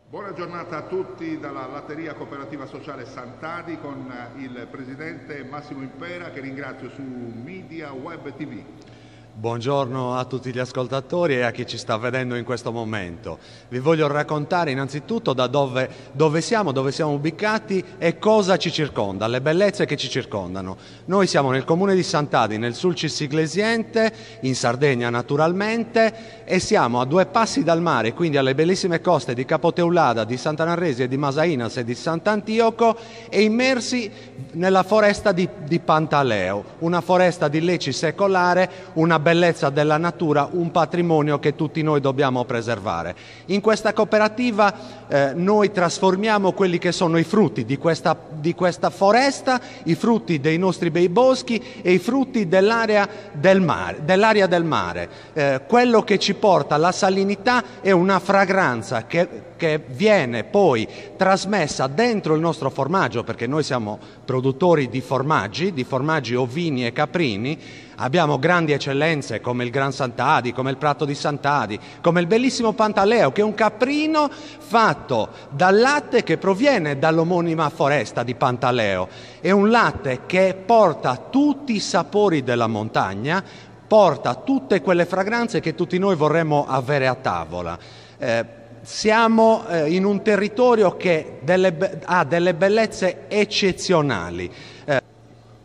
Buona giornata a tutti dalla Latteria Cooperativa Sociale Sant'Adi con il presidente Massimo Impera, che ringrazio su Media Web TV. Buongiorno a tutti gli ascoltatori e a chi ci sta vedendo in questo momento. Vi voglio raccontare innanzitutto da dove siamo ubicati e cosa ci circonda, le bellezze che ci circondano. Noi siamo nel comune di Sant'Adi, nel Sulcis Iglesiente, in Sardegna naturalmente, e siamo a 2 passi dal mare, quindi alle bellissime coste di Capoteulada, di Sant'Anarresi e di Masainas e di Sant'Antioco, e immersi nella foresta di Pantaleo, una foresta di leci secolare, una bellezza della natura, un patrimonio che tutti noi dobbiamo preservare. In questa cooperativa noi trasformiamo quelli che sono i frutti di questa foresta, i frutti dei nostri bei boschi e i frutti dell'area del mare. Quello che ci porta la salinità è una fragranza che viene poi trasmessa dentro il nostro formaggio, perché noi siamo produttori di formaggi ovini e caprini. Abbiamo grandi eccellenze come il Gran Sant'Adi, come il Prato di Sant'Adi, come il bellissimo Pantaleo, che è un caprino fatto dal latte che proviene dall'omonima foresta di Pantaleo. È un latte che porta tutti i sapori della montagna, porta tutte quelle fragranze che tutti noi vorremmo avere a tavola. Siamo in un territorio che ha delle bellezze eccezionali.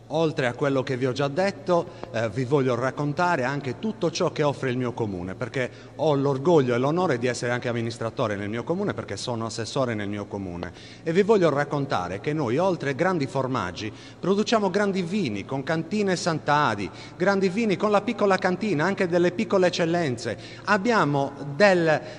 Oltre a quello che vi ho già detto, vi voglio raccontare anche tutto ciò che offre il mio comune, perché ho l'orgoglio e l'onore di essere anche amministratore nel mio comune, perché sono assessore nel mio comune. E vi voglio raccontare che noi, oltre ai grandi formaggi, produciamo grandi vini con Cantine Sant'Adi, grandi vini con la piccola cantina, anche delle piccole eccellenze. Abbiamo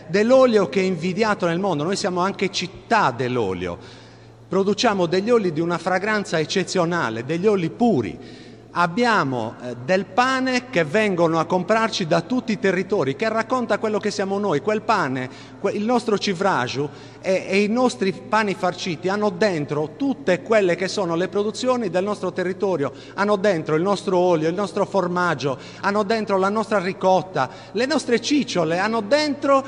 dell'olio che è invidiato nel mondo, noi siamo anche città dell'olio. Produciamo degli oli di una fragranza eccezionale, degli oli puri. Abbiamo del pane che vengono a comprarci da tutti i territori, che racconta quello che siamo noi. Quel pane, il nostro civraju e i nostri pani farciti hanno dentro tutte quelle che sono le produzioni del nostro territorio, hanno dentro il nostro olio, il nostro formaggio, hanno dentro la nostra ricotta, le nostre cicciole, hanno dentro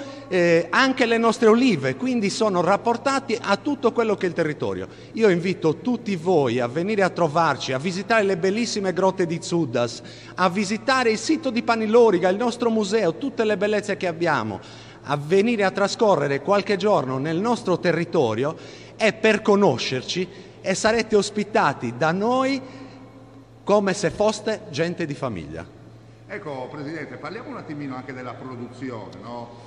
anche le nostre olive, quindi sono rapportati a tutto quello che è il territorio. Io invito tutti voi a venire a trovarci, a visitare le bellissime grotte di Zudas, a visitare il sito di Paniloriga, il nostro museo, tutte le bellezze che abbiamo, a venire a trascorrere qualche giorno nel nostro territorio e per conoscerci, e sarete ospitati da noi come se foste gente di famiglia. Ecco, Presidente, parliamo un attimino anche della produzione, no?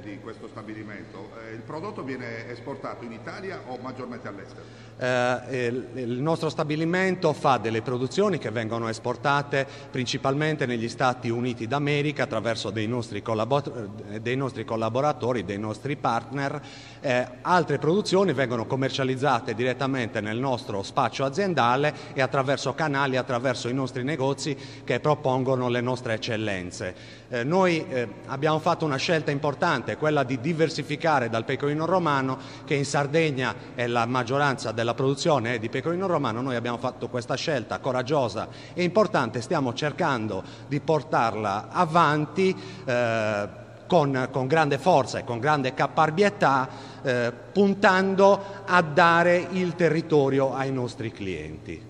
Di questo stabilimento. Il prodotto viene esportato in Italia o maggiormente all'estero? Il nostro stabilimento fa delle produzioni che vengono esportate principalmente negli Stati Uniti d'America attraverso dei nostri collaboratori, dei nostri partner. Altre produzioni vengono commercializzate direttamente nel nostro spaccio aziendale e attraverso canali, attraverso i nostri negozi che propongono le nostre eccellenze. Noi abbiamo fatto una scelta importante, quella di diversificare dal pecorino romano, che in Sardegna è la maggioranza della produzione è di pecorino romano. Noi abbiamo fatto questa scelta coraggiosa e importante, stiamo cercando di portarla avanti con grande forza e con grande caparbietà, puntando a dare il territorio ai nostri clienti.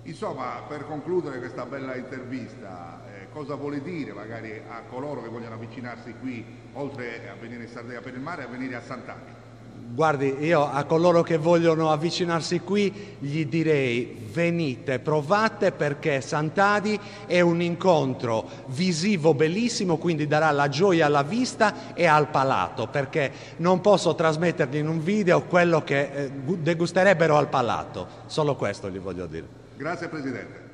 Insomma, per concludere questa bella intervista, cosa vuole dire magari a coloro che vogliono avvicinarsi qui, oltre a venire in Sardegna per il mare, a venire a Sant'Adi? Guardi, io a coloro che vogliono avvicinarsi qui gli direi: venite, provate, perché Sant'Adi è un incontro visivo bellissimo, quindi darà la gioia alla vista e al palato, perché non posso trasmettergli in un video quello che degusterebbero al palato, solo questo gli voglio dire. Grazie Presidente.